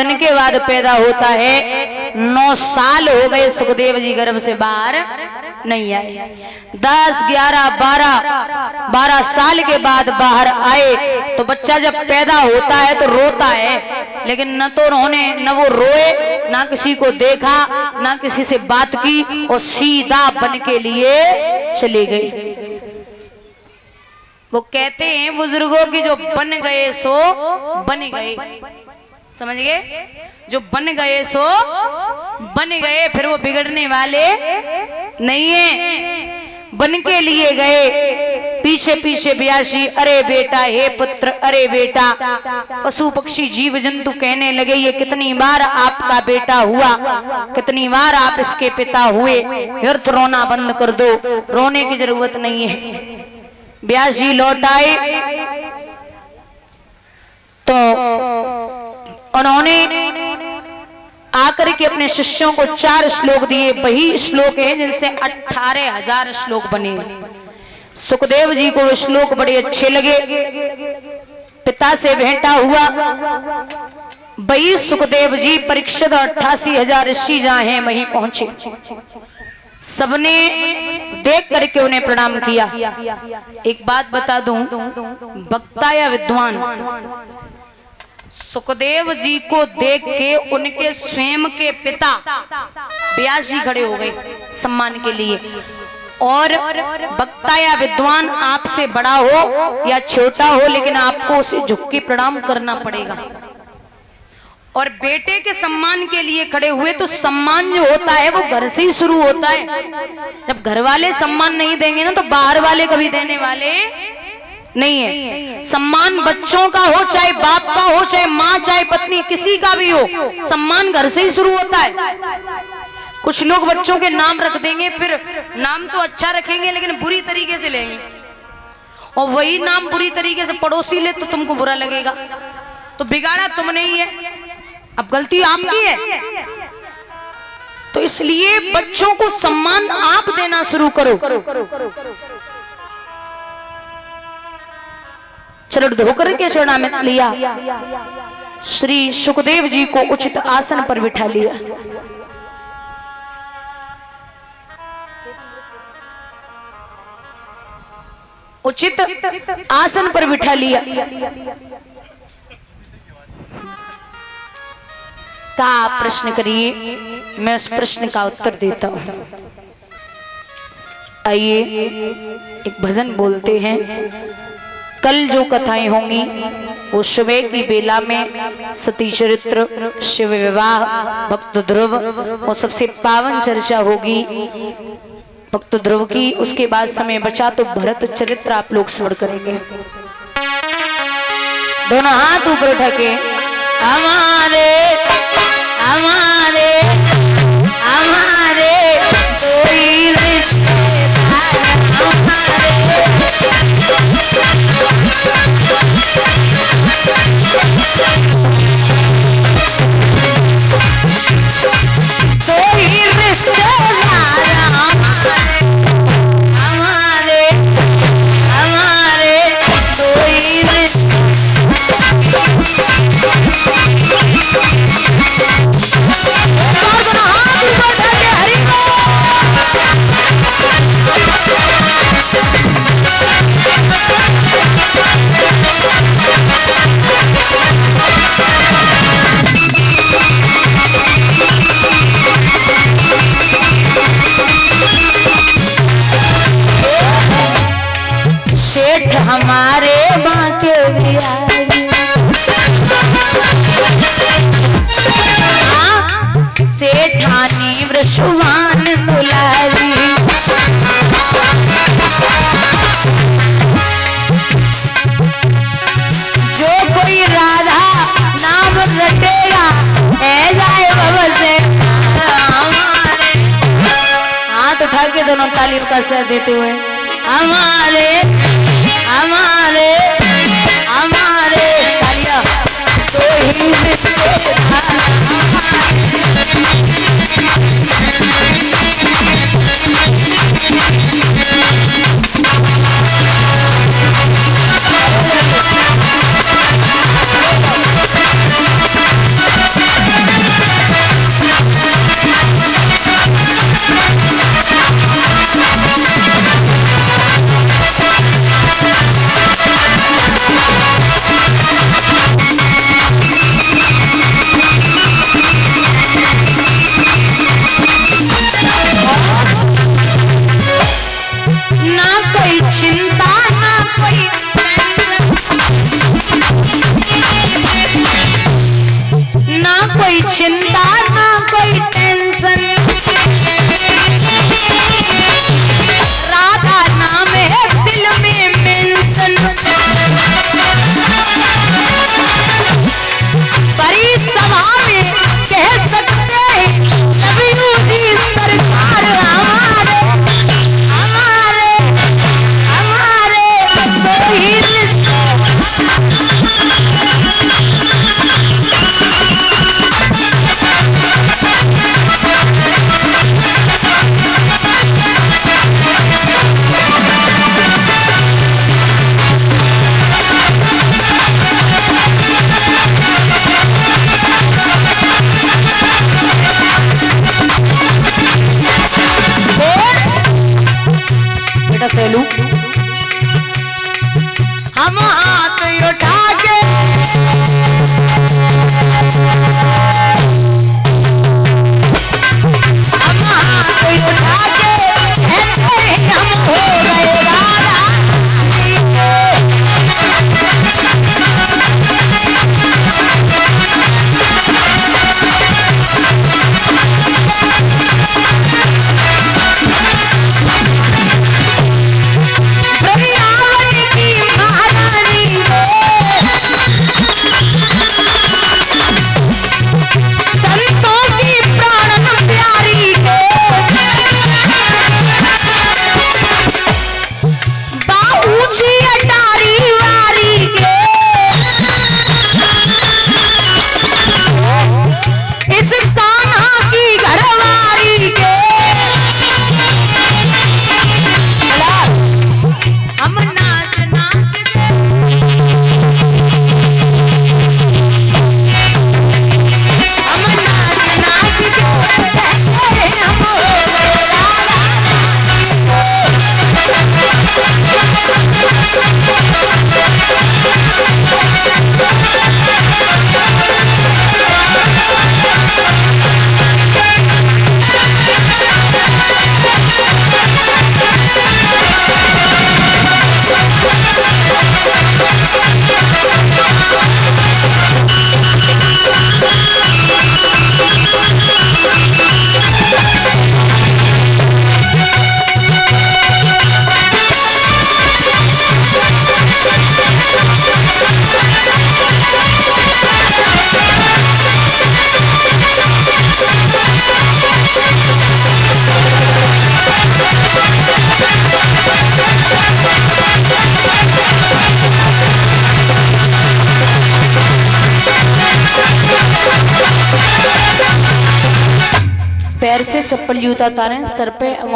दिन के बाद पैदा होता है। 9 साल हो गए सुखदेव जी गर्भ से बाहर नहीं आए। 10, 11, 12 साल के बाद बाहर आए तो बच्चा जब पैदा होता है तो रोता है, लेकिन न तो उन्होंने न वो रोए, ना किसी को देखा, ना किसी से बात की और सीधा बन के लिए चले गए। वो कहते हैं बुजुर्गों की जो बन गए सो बन गए, समझ गए, जो बन गए सो बन गए, फिर वो बिगड़ने वाले नहीं है। बन के लिए गए, पीछे पीछे ब्यासी अरे बेटा, हे पुत्र, अरे बेटा। पशु पक्षी जीव जंतु कहने लगे ये कितनी बार आपका बेटा हुआ, कितनी बार आप इसके पिता हुए, व्यर्थ रोना बंद कर दो, रोने की जरूरत नहीं है। ब्यासी लौट आए तो उन्होंने आकर के अपने शिष्यों को 4 श्लोक दिए। वही श्लोक है जिनसे 18,000 श्लोक बने। सुखदेव जी को श्लोक बड़े अच्छे लगे, पिता से भेंटा हुआ। वही सुखदेव जी परीक्षित 88,000 ऋषि जहां हैं वहीं पहुंचे। सबने देख करके उन्हें प्रणाम किया। एक बात बता दूं, वक्ता या विद्वान सुखदेव जी को देख के उनके स्वयं के पिता व्यास जी खड़े हो गए सम्मान के लिए। और वक्ता या विद्वान आपसे बड़ा हो या छोटा हो, लेकिन आपको उसे झुक के प्रणाम करना पड़ेगा। और बेटे के सम्मान के लिए खड़े हुए तो सम्मान जो होता है वो घर से ही शुरू होता है। जब घर वाले सम्मान नहीं देंगे ना तो बाहर वाले कभी देने वाले नहीं है। सम्मान बच्चों का हो, चाहे बाप का हो, चाहे माँ, चाहे पत्नी, किसी का भी हो, सम्मान घर से ही शुरू होता है। कुछ लोग बच्चों के नाम रख देंगे, फिर नाम तो अच्छा रखेंगे लेकिन बुरी तरीके से लेंगे, और वही नाम बुरी तरीके से पड़ोसी ले तो तुमको बुरा लगेगा। तो बिगाड़ा तुमने ही है, अब गलती आपकी है। तो इसलिए बच्चों को सम्मान आप देना शुरू करो। चलो धोकर के चरणामृत लिया, श्री सुखदेव जी को उचित आसन पर बिठा लिया। उचित आसन पर बिठा लिया। का प्रश्न करिए, मैं उस प्रश्न का उत्तर देता हूं। आइए एक भजन बोलते हैं। कल जो कथाएं होंगी वो सुबह की बेला में सती चरित्र, शिव विवाह, भक्त ध्रुव, वो सबसे पावन चर्चा होगी भक्त ध्रुव की। उसके बाद समय बचा तो भरत चरित्र आप लोग श्रवण करेंगे। दोनों हाथ ऊपर उठा के हमारे हमारे हमारे कोई रिश्तेदार हमारे बांके बिहारी, सेठानी वृषवान दुलारी, जो कोई राधा नाम रटेगा है जाए बाबा से। हाथ उठा के दोनों तालियों का साथ देते हुए हमारे हमारे हमारे कोई रिश्तेदार चिंता ना कोई टेंशन, राधा नाम है दिल में मेंशन। बड़ी सभा में कह सकते हैं लव यू जी सरकार, हमारे हमारे हमारे कोई रिश्ता। बेटा सेलू हम हाथ उठा के हम हाथ उठा के कहते हैं हम हो गए राधा। वृंदावन की महारानी संतों की प्राण प्यारी को बाऊची अटारी वारी के इस कान्हा की घरवारी के हम नाच नाच के हम नाच नाच के हम हो गए पैर से चप्पल जूता उतारें, सर पे